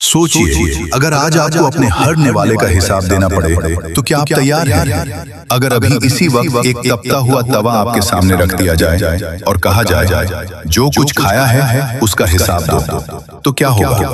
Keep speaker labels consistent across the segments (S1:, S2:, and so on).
S1: सोचिए, अगर आज आपको अपने हर निवाले का हिसाब देना पड़े तो क्या आप तैयार हैं? अगर अभी इसी वक्त एक तपता हुआ तवा आपके सामने रख दिया जाए और कहा जाए जो कुछ खाया है उसका हिसाब दो, तो क्या होगा?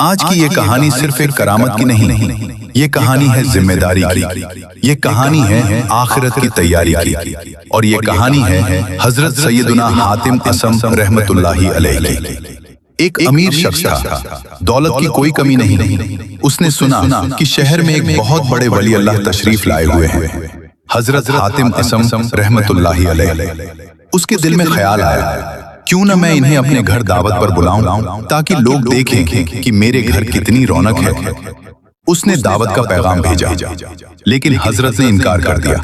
S1: आज की ये कहानी सिर्फ एक करामत की नहीं, ये कहानी है जिम्मेदारी की, ये कहानी है आखिरत की तैयारी की, और ये कहानी है हजरत सैयदुना हातिम असम रहमतुल्लाहि अलैहि की। एक अमीर शख्स था, दौलत की कोई कमी नहीं। उसने सुना कि शहर में एक बहुत बड़े वली अल्लाह तशरीफ लाए हुए हैं, हजरत हातिम असम रहमतुल्लाहि अलैहि। उसके दिल में ख्याल आया, क्यों न मैं इन्हें अपने घर दावत पर बुलाऊं ताकि लोग देखें कि मेरे घर कितनी रौनक है। उसने दावत का पैगाम भेजा, लेकिन हजरत ने इनकार कर दिया।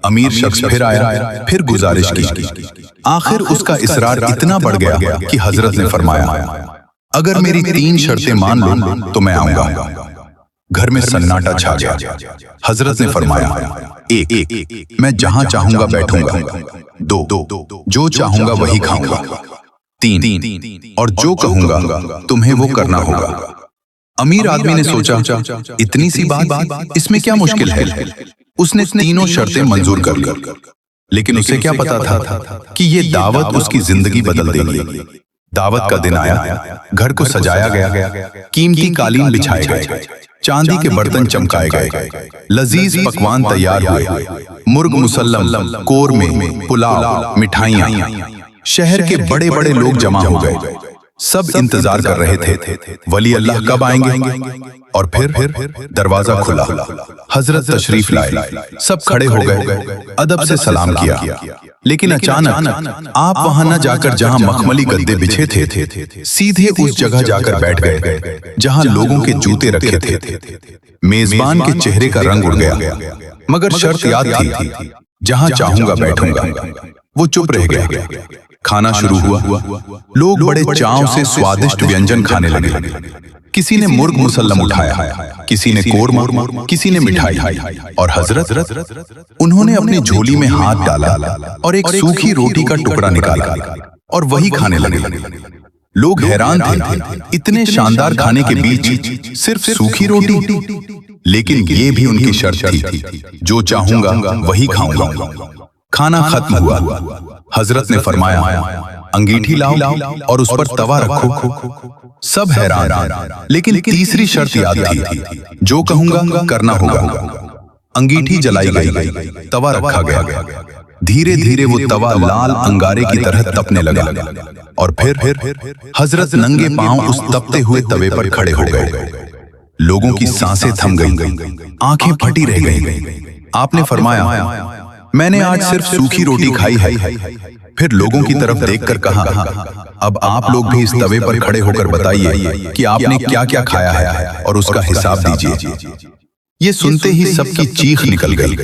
S1: अमीर शख्स फिर आया, फिर गुजारिश की। आखिर उसका इसरार इतना बढ़ गया कि हजरत ने फरमाया, अगर मेरी 3 शर्तें मान लो तो मैं आऊंगा। घर में सन्नाटा छा गया। हजरत ने फरमाया, 1, मैं जहां चाहूंगा बैठूंगा। 2, जो चाहूंगा वही खाऊंगा। 3, और जो कहूंगा तुम्हें वो करना होगा। अमीर आदमी ने सोचा, इतनी सी बात, इसमें क्या मुश्किल है? उसने तीनों शर्तें मंजूर कर ली, लेकिन उसे क्या पता था कि ये दावत उसकी जिंदगी बदल देगी। दावत का दिन आया, घर को सजाया गया, कीमती कालीन बिछाए गए, चांदी के बर्तन चमकाए गए, लजीज पकवान तैयार हुए, मुर्ग मुसल्लम, कोरमे, पुलाव, मिठाइयां। शहर के बड़े बड़े लोग जमा हो गए, सब इंतजार कर रहे थे वली अल्लाह कब आएंगे। और फिर दरवाजा खुला, हजरत तशरीफ लाए, सब खड़े हो गए, अदब से सलाम किया। लेकिन अचानक आप वहां न जाकर जहां मखमली गद्दे बिछे थे, सीधे उस जगह जाकर बैठ गए जहां लोगों के जूते रखे थे। मेजबान के चेहरे का रंग उड़ गया, मगर शर्त याद थी, जहां चाहूंगा बैठूंगा। वो चुप रह गया। खाना शुरू हुआ, लोग बड़े चाव से स्वादिष्ट व्यंजन खाने लगे। किसी ने मुर्ग मुसल्लम उठाया, किसी ने कोरमा, किसी ने मिठाई, और हजरत उन्होंने अपनी झोली में हाथ डाला और एक सूखी रोटी का टुकड़ा निकाला और वही खाने लगे। लोग हैरान थे, इतने शानदार खाने के बीच सिर्फ सूखी रोटी। लेकिन ये भी उनकी शर्त थी, जो चाहूंगा वही खाऊंगा। खाना खत्म हुआ, हजरत ने फरमाया, अंगीठी लाओ और उस पर तवा रखो। सब हैरान, लेकिन तीसरी शर्त याद थी, जो कहूंगा करना होगा। अंगीठी जलाई गई, तवा रखा गया। धीरे धीरे वो तवा लाल अंगारे की तरह तपने लगा, और फिर हजरत नंगे पांव उस तपते हुए तवे पर खड़े हो गए। लोगों की सांसें थम गईं, आंखें फटी रह गईं। आपने फरमाया, मैंने आज सिर्फ सूखी रोटी खाई है। फिर लोगों की तरफ देखकर कहा, अब आप लोग भी इस तवे पर खड़े होकर बताइए कि आपने क्या क्या खाया है और उसका हिसाब दीजिए। ये सुनते ही सबकी चीख निकल गई,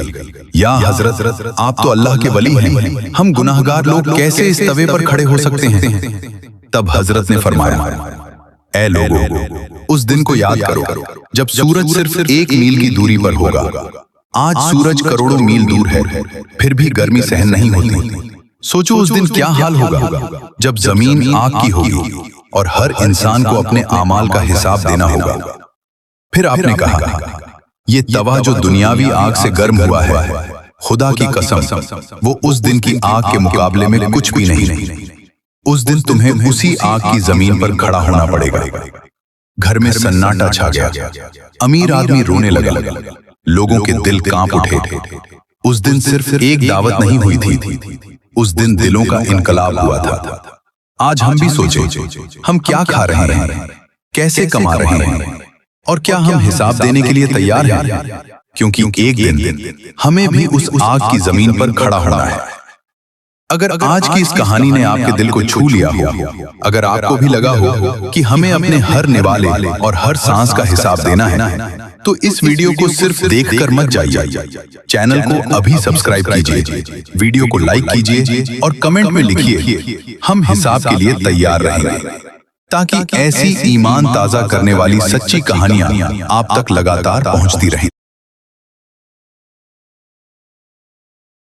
S1: या हजरत, आप तो अल्लाह के वली हैं, हम गुनाहगार लोग कैसे इस तवे पर खड़े हो सकते हैं? तब हजरत ने फरमाया, ऐ लोगों, उस दिन को याद करो जब सूरज सिर्फ 1 मील की दूरी पर होगा। आज सूरज करोड़ों मील दूर है, फिर भी गर्मी सहन नहीं होती। सोचो उस दिन क्या हाल होगा जब जमीन आग की होगी और हर इंसान को अपने आमाल का हिसाब देना होगा। फिर आपने कहा, ये तवा जो दुनियावी आग से गर्म हुआ है, खुदा की कसम, वो उस दिन की आग के मुकाबले में कुछ भी नहीं। उस दिन तुम्हें उसी आग की जमीन पर खड़ा होना पड़ेगा। घर में सन्नाटा छा गया, अमीर आदमी रोने लगा, लोगों के दिल कांप उठे। उस दिन सिर्फ एक दावत नहीं हुई थी, उस दिन दिलों का इनकलाब हुआ था। आज हम भी सोचें, हम क्या खा रहे हैं, कैसे कमा रहे हैं, और क्या हम हिसाब देने के लिए तैयार हैं? क्योंकि एक दिन हमें भी उस आग की जमीन पर खड़ा होना है। अगर आज की इस कहानी ने आपके दिल को छू लिया हो, अगर आपको भी लगा हो कि हमें अपने हर निवाले और हर सांस का हिसाब देना है, तो इस वीडियो को सिर्फ देखकर मत जाइए। चैनल को अभी सब्सक्राइब कीजिए, वीडियो को लाइक कीजिए और कमेंट में लिखिए, हम हिसाब के लिए तैयार रहेंगे, ताकि ऐसी ईमान ताजा करने वाली सच्ची कहानियां आप तक लगातार पहुंचती रहें।